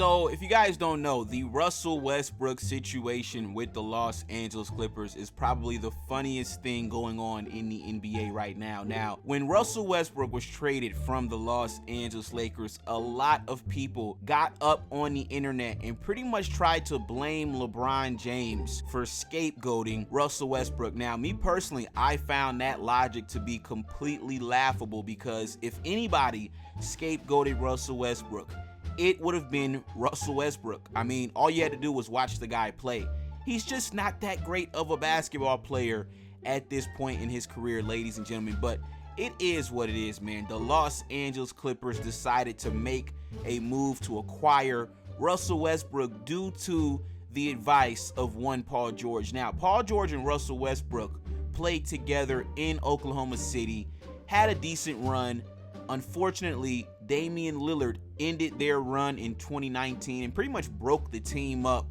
So, if you guys don't know, the Russell Westbrook situation with the Los Angeles Clippers is probably the funniest thing going on in the NBA right now. Now, when Russell Westbrook was traded from the Los Angeles Lakers, a lot of people got up on the internet and pretty much tried to blame LeBron James for scapegoating Russell Westbrook. Now, me personally, I found that logic to be completely laughable, because if anybody scapegoated Russell Westbrook, it would have been Russell Westbrook. I mean, all you had to do was watch the guy play. He's just not that great of a basketball player at this point in his career, ladies and gentlemen. But it is what it is, man. The Los Angeles Clippers decided to make a move to acquire Russell Westbrook due to the advice of one Paul George. Now, Paul George and Russell Westbrook played together in Oklahoma City, had a decent run. Unfortunately, Damian Lillard ended their run in 2019 and pretty much broke the team up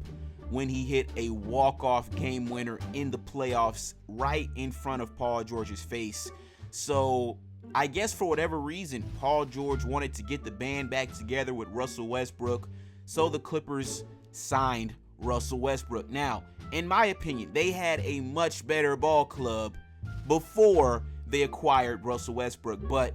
when he hit a walk-off game winner in the playoffs right in front of Paul George's face. So I guess for whatever reason, Paul George wanted to get the band back together with Russell Westbrook, so the Clippers signed Russell Westbrook. Now, in my opinion, they had a much better ball club before they acquired Russell Westbrook, but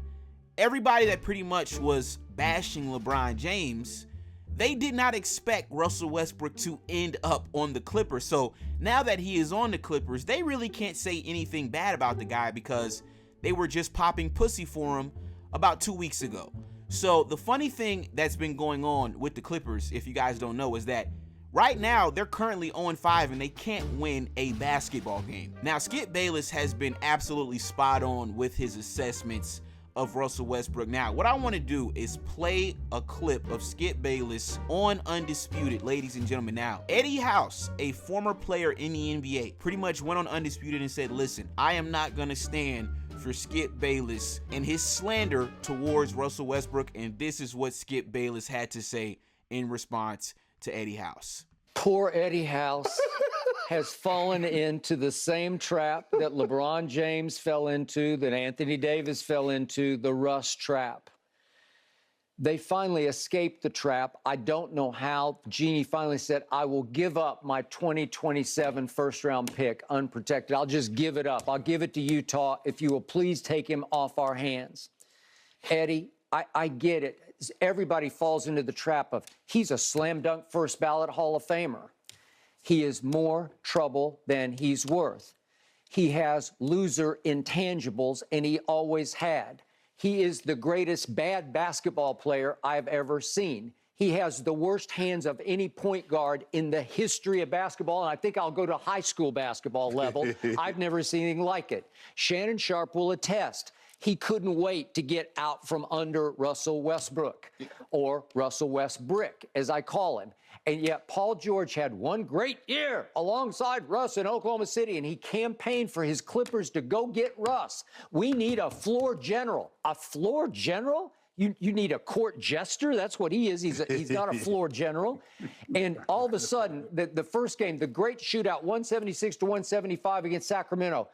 everybody that pretty much was bashing LeBron James, they did not expect Russell Westbrook to end up on the Clippers. So now that he is on the Clippers, they really can't say anything bad about the guy, because they were just popping pussy for him about 2 weeks ago. So the funny thing that's been going on with the Clippers, if you guys don't know, is that right now they're currently 0-5 and they can't win a basketball game. Now, Skip Bayless has been absolutely spot on with his assessments of Russell Westbrook. Now, what I want to do is play a clip of Skip Bayless on Undisputed, ladies and gentlemen. Now, Eddie House, a former player in the NBA, pretty much went on Undisputed and said, listen, I am not going to stand for Skip Bayless and his slander towards Russell Westbrook, and this is what Skip Bayless had to say in response to Eddie House. Poor Eddie House has fallen into the same trap that LeBron James fell into, that Anthony Davis fell into, the Russ trap. They finally escaped the trap. I don't know how. Genie finally said, I will give up my 2027 first-round pick unprotected. I'll just give it up. I'll give it to Utah if you will please take him off our hands. Eddie, I get it. Everybody falls into the trap of he's a slam dunk first ballot Hall of Famer. He is more trouble than he's worth. He has loser intangibles, and he always had. He is the greatest bad basketball player I've ever seen. He has the worst hands of any point guard in the history of basketball, and I think I'll go to high school basketball level. I've never seen anything like it. Shannon Sharp will attest. He couldn't wait to get out from under Russell Westbrook, or Russell Westbrick, as I call him. And yet Paul George had one great year alongside Russ in Oklahoma City, and he campaigned for his Clippers to go get Russ. We need a floor general. A floor general? You need a court jester? That's what he is. He's not a floor general. And all of a sudden, the first game, the great shootout, 176-175 against Sacramento,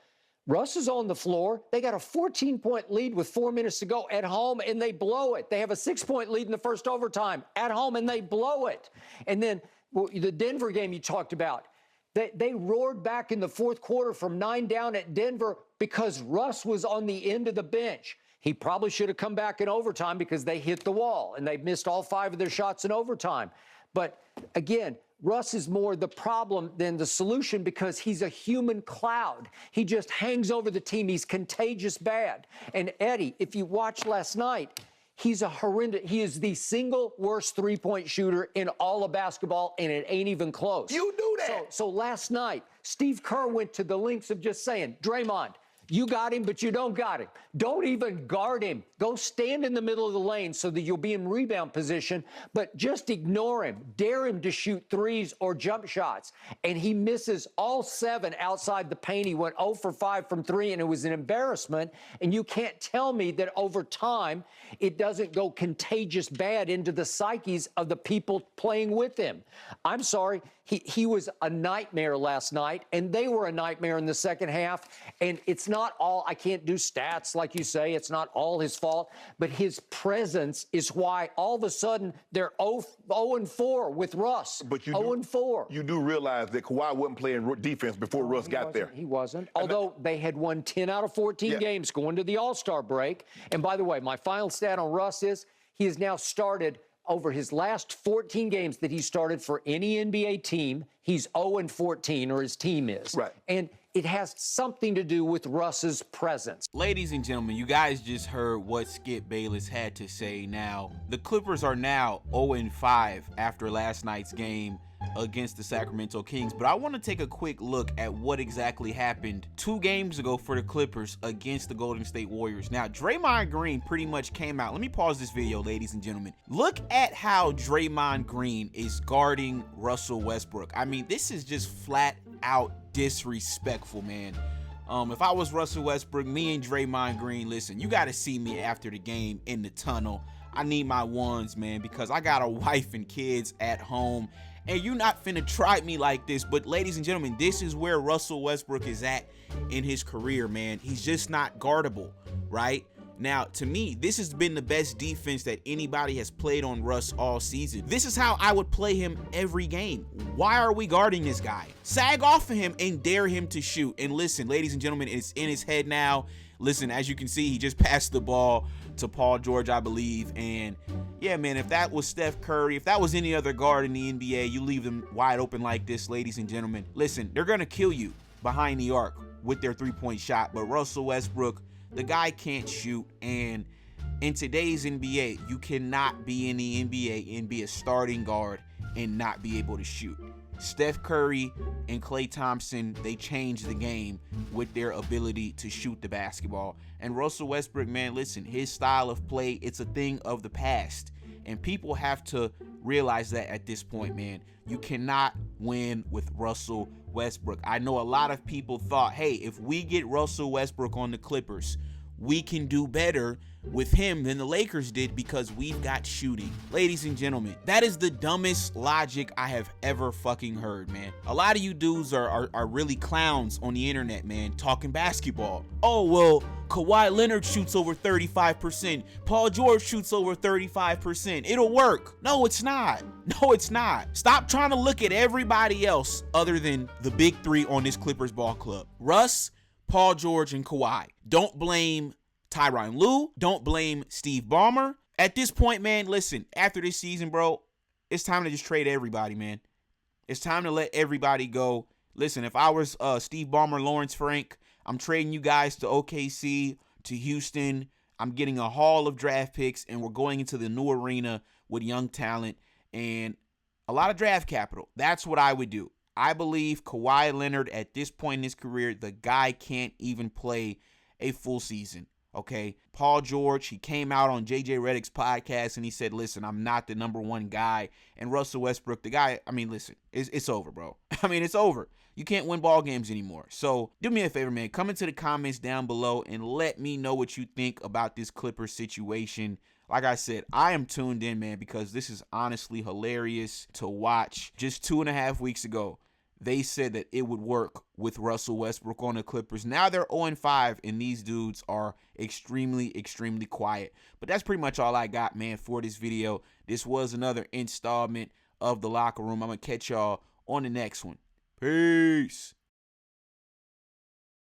Russ is on the floor. They got a 14-point lead with 4 minutes to go at home, and they blow it. They have a 6-point lead in the first overtime at home, and they blow it. And then the Denver game you talked about, they roared back in the fourth quarter from 9 down at Denver because Russ was on the end of the bench. He probably should have come back in overtime because they hit the wall, and they missed all 5 of their shots in overtime. But again, Russ is more the problem than the solution because he's a human cloud. He just hangs over the team. He's contagious bad. And Eddie, if you watched last night, he's a horrendous, he is the single worst three-point shooter in all of basketball, and it ain't even close. You knew that. So last night, Steve Kerr went to the lengths of just saying, Draymond, you got him, but you don't got him. Don't even guard him. Go stand in the middle of the lane so that you'll be in rebound position, but just ignore him. Dare him to shoot threes or jump shots. And he misses all 7 outside the paint. He went 0 for 5 from 3, and it was an embarrassment. And you can't tell me that over time it doesn't go contagious bad into the psyches of the people playing with him. I'm sorry. He was a nightmare last night, and they were a nightmare in the second half. And it's not not all, I can't do stats like you say. It's not all his fault, but his presence is why all of a sudden they're 0-4 with Russ. But you 0-4. You do realize that Kawhi wasn't playing defense before Russ got there. He wasn't. Although they had won 10 out of 14 games going to the All-Star break. And by the way, my final stat on Russ is he has now started over his last 14 games that he started for any NBA team, he's 0-14, or his team is. Right. And it has something to do with Russ's presence. Ladies and gentlemen, you guys just heard what Skip Bayless had to say. Now, the Clippers are now 0-5 after last night's game against the Sacramento Kings, but I want to take a quick look at what exactly happened 2 games ago for the Clippers against the Golden State Warriors. Now, Draymond Green pretty much came out. Let me pause this video, ladies and gentlemen. Look at how Draymond Green is guarding Russell Westbrook. I mean, this is just flat out disrespectful, man. If I was Russell Westbrook, me and Draymond Green, listen, you got to see me after the game in the tunnel. I need my ones, man, because I got a wife and kids at home. And you're not finna try me like this. But ladies and gentlemen, this is where Russell Westbrook is at in his career, man. He's just not guardable, right? Now, to me, this has been the best defense that anybody has played on Russ all season. This is how I would play him every game. Why are we guarding this guy? Sag off of him and dare him to shoot. And listen, ladies and gentlemen, it's in his head now. Listen, as you can see, he just passed the ball to Paul George, I believe. And yeah, man, if that was Steph Curry, if that was any other guard in the NBA, you leave them wide open like this, ladies and gentlemen. Listen, they're going to kill you behind the arc with their three-point shot. But Russell Westbrook, the guy can't shoot. And in today's NBA, you cannot be in the NBA and be a starting guard and not be able to shoot. Steph Curry and Klay Thompson, they changed the game with their ability to shoot the basketball. And Russell Westbrook, man, listen, his style of play, it's a thing of the past. And people have to realize that at this point, man. You cannot win with Russell Westbrook. I know a lot of people thought, hey, if we get Russell Westbrook on the Clippers, we can do better with him than the Lakers did because we've got shooting. Ladies and gentlemen, that is the dumbest logic I have ever fucking heard, man. A lot of you dudes are really clowns on the internet, man, talking basketball. Oh, well, Kawhi Leonard shoots over 35%. Paul George shoots over 35%. It'll work. No, it's not. No, it's not. Stop trying to look at everybody else other than the big three on this Clippers ball club. Russ, Paul George, and Kawhi. Don't blame Tyronn Lue. Don't blame Steve Ballmer. At this point, man, listen, after this season, bro, it's time to just trade everybody, man. It's time to let everybody go. Listen, if I was Steve Ballmer, Lawrence Frank, I'm trading you guys to OKC, to Houston. I'm getting a haul of draft picks, and we're going into the new arena with young talent and a lot of draft capital. That's what I would do. I believe Kawhi Leonard, at this point in his career, the guy can't even play a full season, okay? Paul George, he came out on JJ Redick's podcast, and he said, listen, I'm not the number one guy. And Russell Westbrook, the guy, I mean, listen, it's over, bro. I mean, it's over. You can't win ball games anymore. So do me a favor, man. Come into the comments down below and let me know what you think about this Clippers situation. Like I said, I am tuned in, man, because this is honestly hilarious to watch. Just 2.5 weeks ago, they said that it would work with Russell Westbrook on the Clippers. Now they're 0-5, and these dudes are extremely, extremely quiet. But that's pretty much all I got, man, for this video. This was another installment of The Locker Room. I'm going to catch y'all on the next one. Peace.